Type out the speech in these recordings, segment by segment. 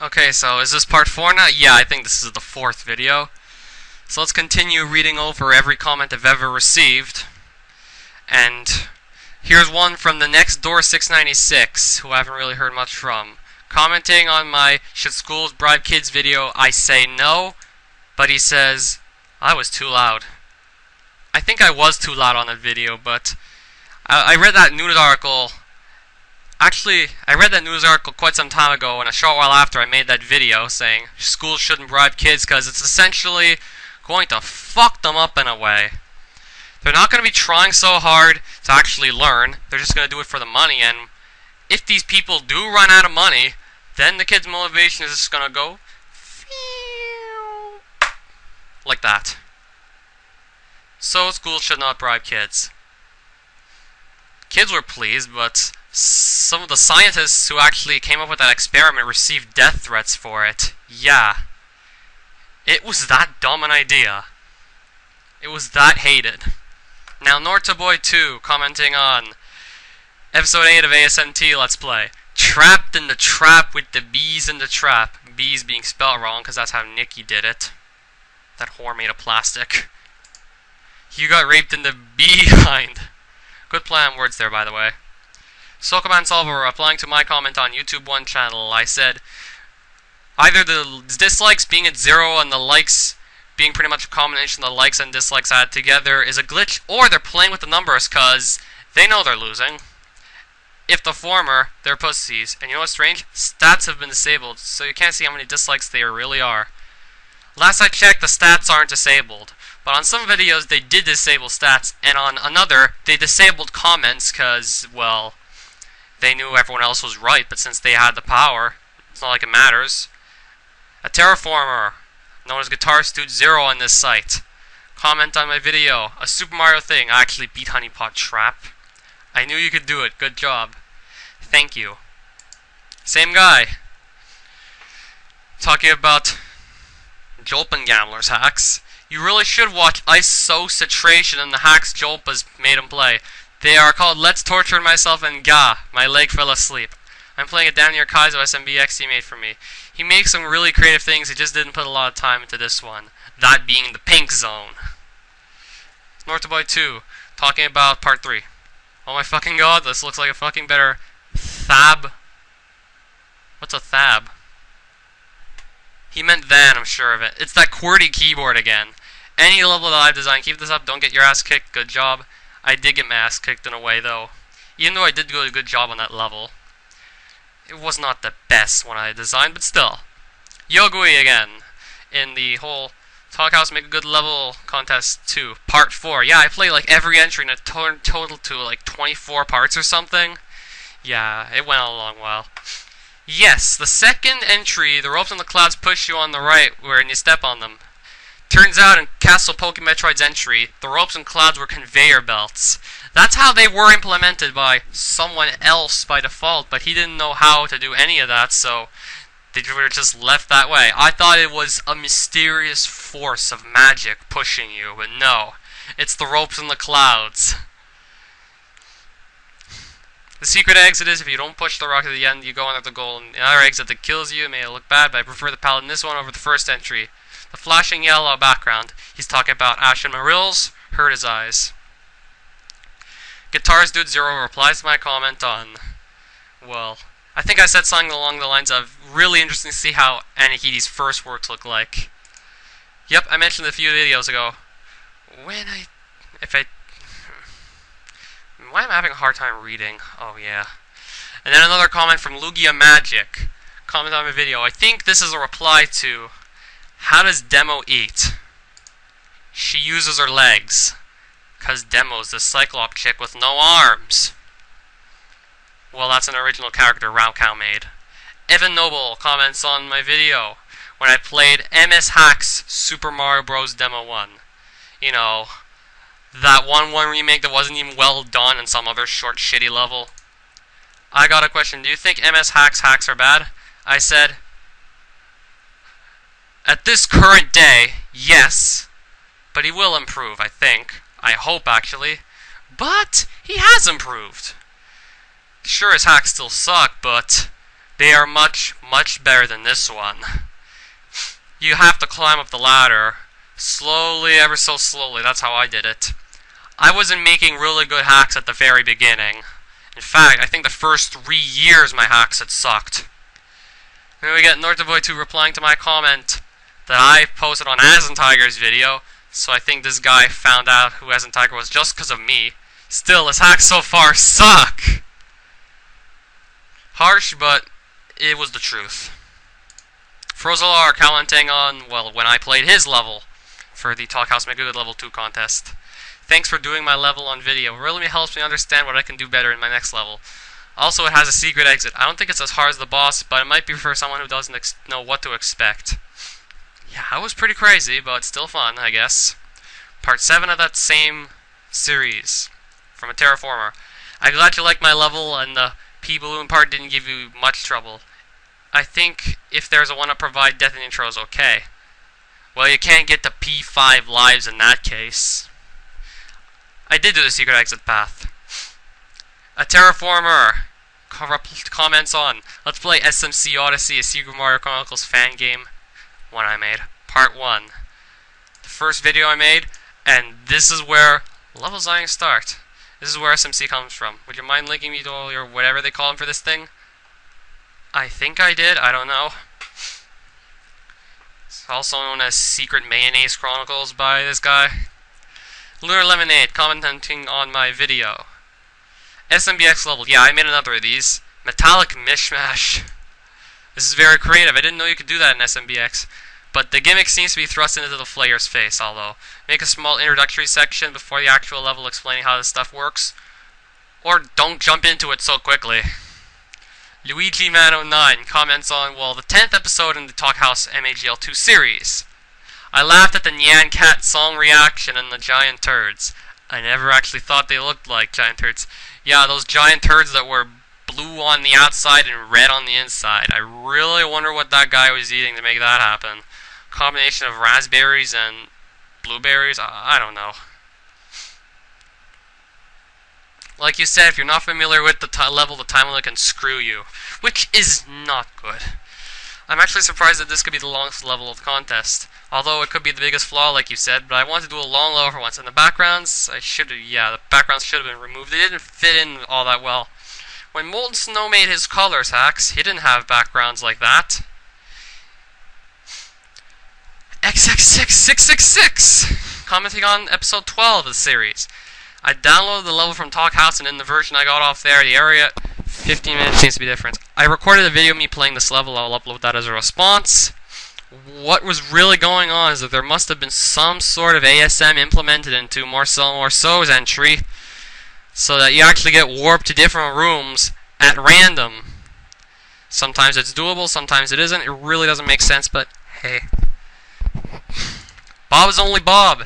Okay, so is this part 4 now? Yeah, I think this is the 4th video. So let's continue reading over every comment I've ever received. And here's one from the Next Door 696, who I haven't really heard much from. Commenting on my Should Schools Bribe Kids video, I say no, but he says, I was too loud. I think I was too loud on that video, but I read that news article. Actually, I read that news article quite some time ago, and a short while after I made that video saying schools shouldn't bribe kids because it's essentially going to fuck them up in a way. They're not going to be trying so hard to actually learn. They're just going to do it for the money, and if these people do run out of money, then the kids' motivation is just going to go like that. So schools should not bribe kids. Kids were pleased, but some of the scientists who actually came up with that experiment received death threats for it. Yeah. It was that dumb an idea. It was that hated. Now, Nortaboy2 commenting on episode 8 of ASMT Let's Play. Trapped in the trap with the bees in the trap. Bees being spelled wrong because that's how Nikki did it. That whore made of plastic. You got raped in the behind. Good play on words there, by the way. Sokoman Solver, replying to my comment on YouTube 1 channel, I said, either the dislikes being at 0 and the likes being pretty much a combination of the likes and dislikes added together is a glitch, or they're playing with the numbers because they know they're losing. If the former, they're pussies. And you know what's strange? Stats have been disabled, so you can't see how many dislikes there really are. Last I checked, the stats aren't disabled. But on some videos, they did disable stats, and on another, they disabled comments because, well, they knew everyone else was right, but since they had the power, it's not like it matters. A terraformer, known as Guitar Dude 0 on this site. Comment on my video. A Super Mario thing. I actually beat Honeypot Trap. I knew you could do it. Good job. Thank you. Same guy. Talking about Jolpin Gamblers hacks. You really should watch Isocitration and the hacks Jolpas made him play. They are called Let's Torture Myself and Ga. My leg fell asleep. I'm playing a damn near Kaizo SMBX he made for me. He makes some really creative things, he just didn't put a lot of time into this one. That being the pink zone. Nortaboy2, talking about part 3. Oh my fucking god, this looks like a fucking better thab. What's a thab? He meant than, I'm sure of it. It's that QWERTY keyboard again. Any level that I've designed, keep this up, don't get your ass kicked, good job. I did get my ass kicked in a way though. Even though I did do a good job on that level. It was not the best one I designed, but still. Yogui again. In the whole Talkhouse Make a Good Level Contest 2, Part 4. Yeah, I played like every entry in a total to like 24 parts or something. Yeah, it went along well. Yes, the second entry, the ropes on the clouds push you on the right when you step on them. Turns out in Castle Pokemetroid's entry, the ropes and clouds were conveyor belts. That's how they were implemented by someone else by default, but he didn't know how to do any of that, so they were just left that way. I thought it was a mysterious force of magic pushing you, but no. It's the ropes and the clouds. The secret exit is if you don't push the rock to the end, you go under the goal, and another exit that kills you. It may look bad, but I prefer the palette in this one over the first entry. The flashing yellow background. He's talking about Ashen Maril's hurt his eyes. Guitars Dude 0 replies to my comment on, well, I think I said something along the lines of, really interesting to see how Anihide's first works look like. Yep, I mentioned it a few videos ago. Why am I having a hard time reading? Oh yeah. And then another comment from Lugia Magic. Comment on my video. I think this is a reply to, how does Demo eat? She uses her legs. Because Demo's the Cyclops chick with no arms. Well, that's an original character Raocow made. Evan Noble comments on my video when I played MS Hack's Super Mario Bros. Demo 1. You know, that 1-1 remake that wasn't even well done in some other short shitty level. I got a question. Do you think MS Hack's hacks are bad? I said, at this current day, yes. But he will improve, I think. I hope, actually. But he has improved. Sure, his hacks still suck, but They are much, much better than this one. You have to climb up the ladder slowly, ever so slowly. That's how I did it. I wasn't making really good hacks at the very beginning. In fact, I think the first 3 years my hacks had sucked. Then we get Northavoy2 replying to my comment that I posted on Tiger's video, so I think this guy found out who Tiger was just because of me. Still, his hacks so far suck! Harsh, but it was the truth. Frozalar commenting on, well, when I played his level for the Talk House Make Good Level 2 contest. Thanks for doing my level on video. It really helps me understand what I can do better in my next level. Also, it has a secret exit. I don't think it's as hard as the boss, but it might be for someone who doesn't know what to expect. Yeah, that was pretty crazy, but still fun, I guess. Part 7 of that same series from a Terraformer. I'm glad you liked my level and the P-Balloon part didn't give you much trouble. I think if there's a one-up provide death in the intro is okay. Well, you can't get the P5 lives in that case. I did do the secret exit path. A Terraformer comments on, let's play SMC Odyssey, a Super Mario Chronicles fan game. One I made. Part 1. The first video I made, and this is where level design start. This is where SMC comes from. Would you mind linking me to all your whatever they call them for this thing? I think I did, I don't know. It's also known as Secret Mayonnaise Chronicles by this guy. Lunar Lemonade commenting on my video. SMBX level, yeah, I made another of these. Metallic Mishmash. This is very creative, I didn't know you could do that in SMBX. But the gimmick seems to be thrust into the player's face, although. Make a small introductory section before the actual level explaining how this stuff works. Or don't jump into it so quickly. Luigi Man 09 comments on, well, the 10th episode in the Talk House MAGL2 series. I laughed at the Nyan Cat song reaction and the giant turds. I never actually thought they looked like giant turds. Yeah, those giant turds that were blue on the outside and red on the inside. I really wonder what that guy was eating to make that happen. Combination of raspberries and blueberries? I don't know. Like you said, if you're not familiar with the level, the time limit can screw you. Which is not good. I'm actually surprised that this could be the longest level of the contest. Although it could be the biggest flaw, like you said, but I wanted to do a long level for once. And the backgrounds, the backgrounds should have been removed. They didn't fit in all that well. When Molten Snow made his colors hacks, he didn't have backgrounds like that. XXX666 commenting on episode 12 of the series. I downloaded the level from Talk House, and in the version I got off there, the area 15 minutes seems to be different. I recorded a video of me playing this level. I'll upload that as a response. What was really going on is that there must have been some sort of ASM implemented into Marcel Marceau's entry, so that you actually get warped to different rooms at random. Sometimes it's doable, sometimes it isn't. It really doesn't make sense, but hey. Bob is only Bob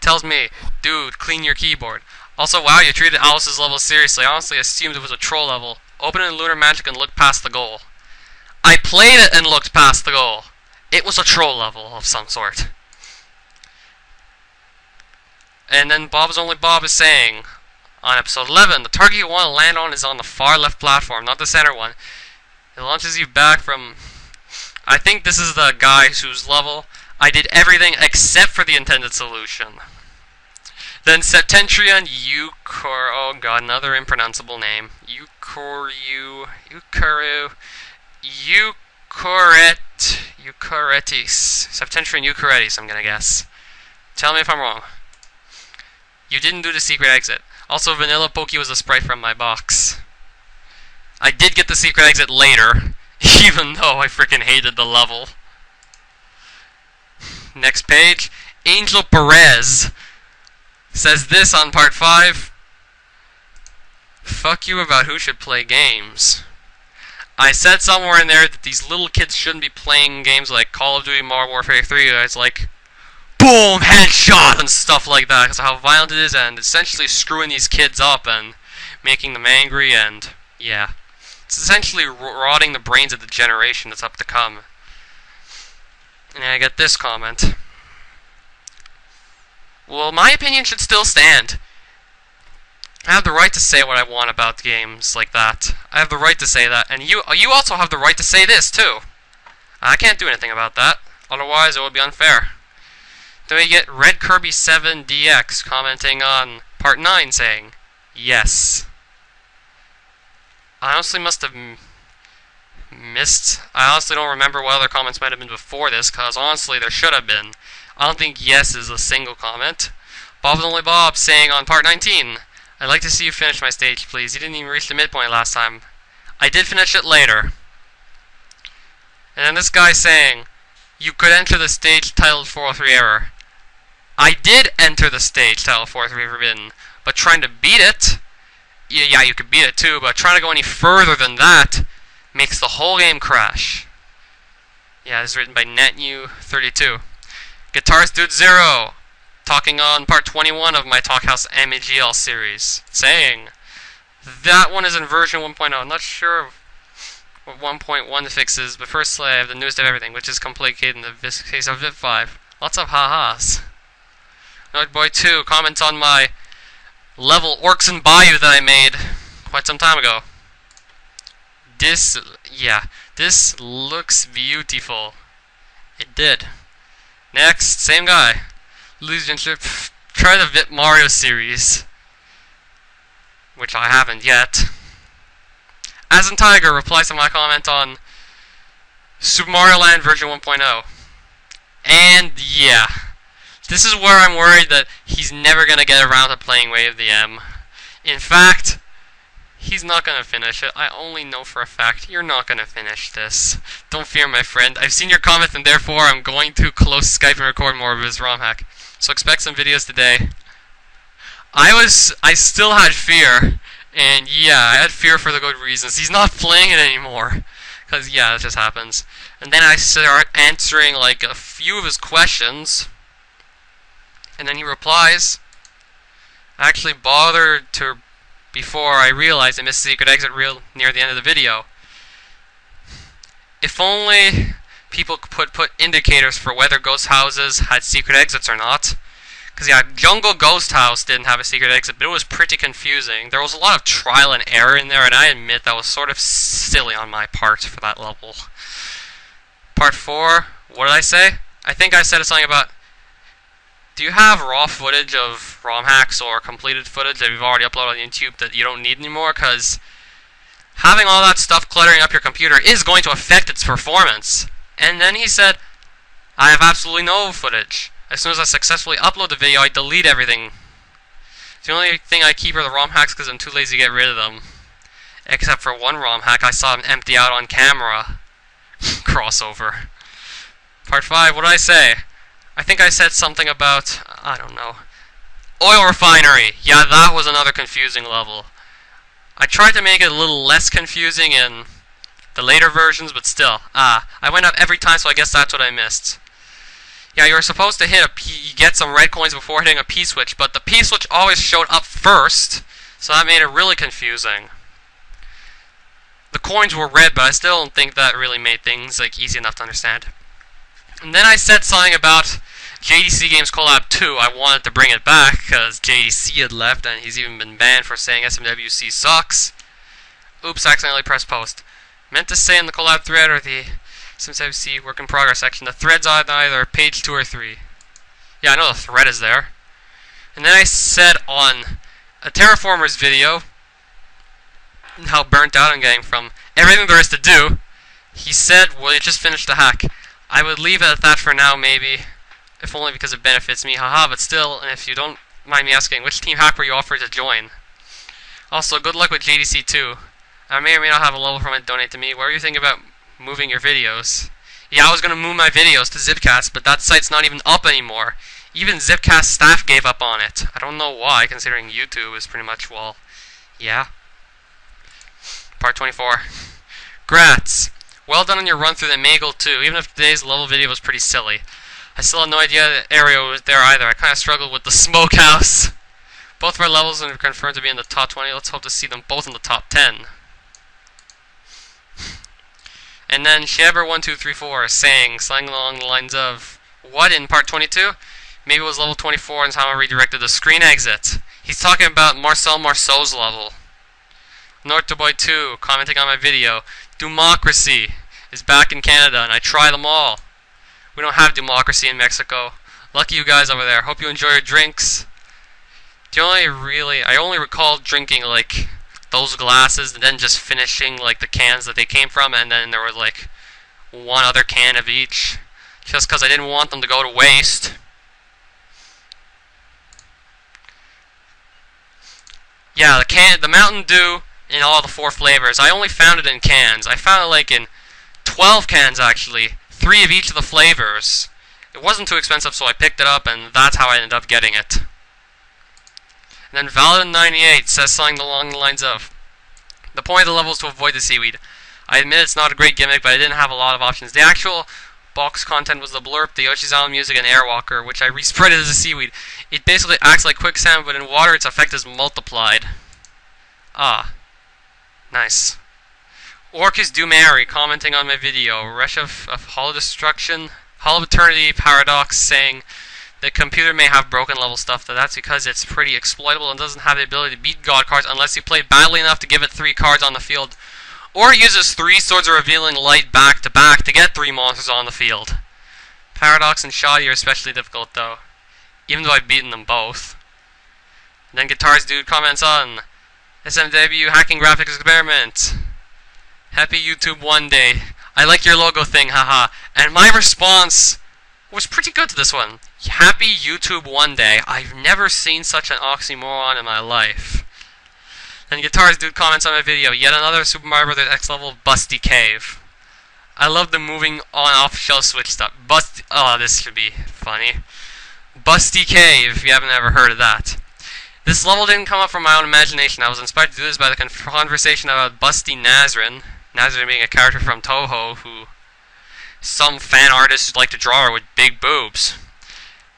tells me, dude, clean your keyboard. Also, wow, you treated Alice's level seriously. I honestly assumed it was a troll level. Open it in Lunar Magic and look past the goal. I played it and looked past the goal. It was a troll level of some sort. And then Bob's Only Bob is saying, on episode 11, the target you want to land on is on the far left platform, not the center one. It launches you back from... I think this is the guy whose level I did everything except for the intended solution. Then Septentrion Eucor... Oh god, another impronounceable name. Eucoretis. Septentrion Eucoretis, I'm gonna guess. Tell me if I'm wrong. You didn't do the secret exit. Also, Vanilla Pokey was a sprite from my box. I did get the secret exit later, even though I freaking hated the level. Next page. Angel Perez says this on part 5. Fuck you about who should play games. I said somewhere in there that these little kids shouldn't be playing games like Call of Duty Modern Warfare 3. It's like, boom, headshot and stuff like that, because of how violent it is, and essentially screwing these kids up and making them angry, and yeah. It's essentially rotting the brains of the generation that's up to come. And I get this comment. Well, my opinion should still stand. I have the right to say what I want about games like that. I have the right to say that, and you also have the right to say this too. I can't do anything about that. Otherwise, it would be unfair. Then we get Red Kirby 7DX commenting on Part 9 saying, yes. I honestly must have missed. I honestly don't remember what other comments might have been before this, because honestly there should have been. I don't think yes is a single comment. Bob's Only Bob saying on Part 19, I'd like to see you finish my stage, please. You didn't even reach the midpoint last time. I did finish it later. And then this guy saying, you could enter the stage titled 403 Error. I did enter the stage titled 403 Forbidden, but trying to beat it, yeah, you could beat it too, but trying to go any further than that makes the whole game crash. Yeah, this is written by NetU32. Guitarist Dude Zero, talking on part 21 of my Talkhouse MAGL series, saying, that one is in version 1.0. I'm not sure what 1.1 fixes, but firstly I have the newest of everything, which is complicated in the case of VIP 5. Lots of ha-has. Noid Boy 2 comments on my level Orcs and Bayou that I made quite some time ago. This looks beautiful. It did. Next, same guy. Try the VIP Mario series, which I haven't yet. As in Tiger replies to my comment on Super Mario Land version 1.0. And yeah, this is where I'm worried that he's never going to get around to playing Way of the M. In fact, he's not going to finish it. I only know for a fact you're not going to finish this. Don't fear, my friend. I've seen your comment, and therefore I'm going to close Skype and record more of his ROM hack. So expect some videos today. I still had fear, and yeah, I had fear for the good reasons. He's not playing it anymore. Because yeah, it just happens. And then I start answering like a few of his questions, and then he replies. I actually bothered to, before I realized I missed the secret exit real near the end of the video. If only people could put indicators for whether ghost houses had secret exits or not. Because yeah, Jungle Ghost House didn't have a secret exit, but it was pretty confusing. There was a lot of trial and error in there, and I admit that was sort of silly on my part for that level. Part 4, what did I say? I think I said something about, do you have raw footage of ROM hacks or completed footage that you've already uploaded on YouTube that you don't need anymore? Because having all that stuff cluttering up your computer is going to affect its performance. And then he said, I have absolutely no footage. As soon as I successfully upload the video, I delete everything. The only thing I keep are the ROM hacks because I'm too lazy to get rid of them. Except for one ROM hack, I saw him empty out on camera. Crossover. Part 5, what did I say? I think I said something about, I don't know, oil refinery. Yeah, that was another confusing level. I tried to make it a little less confusing in the later versions, but still. I went up every time, so I guess that's what I missed. Yeah, you were supposed to get some red coins before hitting a P-switch, but the P-switch always showed up first, so that made it really confusing. The coins were red, but I still don't think that really made things like easy enough to understand. And then I said something about JDC Games Collab 2. I wanted to bring it back, because JDC had left, and he's even been banned for saying SMWC sucks. Oops, accidentally pressed post. Meant to say in the collab thread or the SimCC work in progress section. The thread's on either page 2 or 3. Yeah, I know the thread is there. And then I said on a Terraformers video how burnt out I'm getting from everything there is to do. He said, well, you just finished the hack. I would leave it at that for now, maybe, if only because it benefits me, haha, but still, and if you don't mind me asking, which team hack were you offered to join? Also, good luck with JDC 2. I may or may not have a level from it donate to me. What are you thinking about moving your videos? Yeah, I was going to move my videos to Zipcast, but that site's not even up anymore. Even Zipcast staff gave up on it. I don't know why, considering YouTube is pretty much, well, yeah. Part 24. Grats. Well done on your run through the Magle 2, even if today's level video was pretty silly. I still had no idea the area was there either. I kind of struggled with the smokehouse. Both of our levels are confirmed to be in the top 20. Let's hope to see them both in the top 10. And then Shabber1234 is saying something along the lines of, what in part 22? Maybe it was level 24 and somehow redirected the screen exit. He's talking about Marcel Marceau's level. Northboy2 commenting on my video. Democracy is back in Canada, and I try them all. We don't have democracy in Mexico. Lucky you guys over there. Hope you enjoy your drinks. I only recall drinking like those glasses and then just finishing like the cans that they came from, and then there was like one other can of each, just because I didn't want them to go to waste. Yeah, the Mountain Dew in all the 4 flavors. I only found it in cans. I found it like in 12 cans actually, 3 of each of the flavors. It wasn't too expensive, so I picked it up, and that's how I ended up getting it. And then Valid98 says something along the lines of, the point of the level is to avoid the seaweed. I admit it's not a great gimmick, but I didn't have a lot of options. The actual box content was the blurb, the Yoshi's Island music, and Airwalker, which I respreaded as a seaweed. It basically acts like quicksand, but in water its effect is multiplied. Ah. Nice. Orcus Do Mary commenting on my video. Rush of Hall of Destruction, Hall of Eternity Paradox saying the computer may have broken level stuff, but that's because it's pretty exploitable and doesn't have the ability to beat God cards unless you play badly enough to give it 3 cards on the field, or uses 3 Swords of Revealing Light back to back to get 3 monsters on the field. Paradox and Shoddy are especially difficult though, even though I've beaten them both. And then Guitars Dude comments on SMW Hacking Graphics Experiment. Happy YouTube one day. I like your logo thing, haha. And my response was pretty good to this one. Happy YouTube one day. I've never seen such an oxymoron in my life. Then Guitars Dude comments on my video. Yet another Super Mario Bros. X level Busty Cave. I love the moving on off shelf switch stuff. Oh, this should be funny. Busty Cave, if you haven't ever heard of that. This level didn't come up from my own imagination. I was inspired to do this by the conversation about Busty Nazrin. Nazrin being a character from Toho who some fan artists like to draw her with big boobs.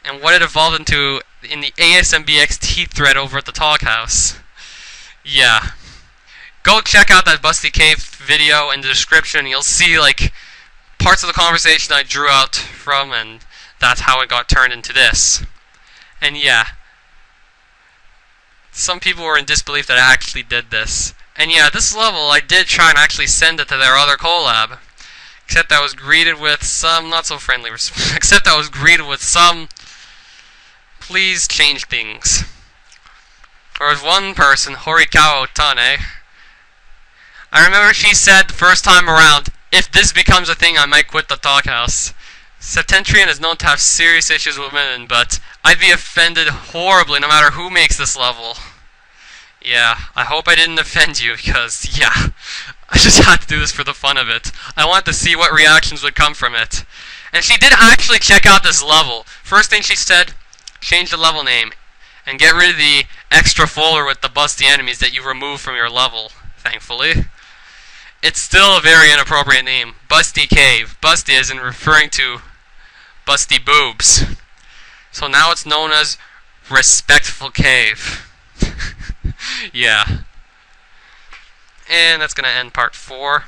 And what it evolved into in the ASMBXT thread over at the Talk House. Yeah. Go check out that Busty Cave video in the description. You'll see like parts of the conversation I drew out from, and that's how it got turned into this. And yeah, some people were in disbelief that I actually did this. And yeah, this level I did try and actually send it to their other collab, except I was greeted with some not so friendly except I was greeted with some please change things. There was one person, Horikawa Otane. I remember she said the first time around, if this becomes a thing, I might quit the Talk House. Septentrion is known to have serious issues with women, but I'd be offended horribly no matter who makes this level. Yeah, I hope I didn't offend you, because, yeah, I just had to do this for the fun of it. I wanted to see what reactions would come from it. And she did actually check out this level. First thing she said, change the level name, and get rid of the extra folder with the busty enemies that you removed from your level, thankfully. It's still a very inappropriate name. Busty Cave. Busty is in referring to busty boobs. So now it's known as Respectful Cave. Yeah. And that's going to end part 4.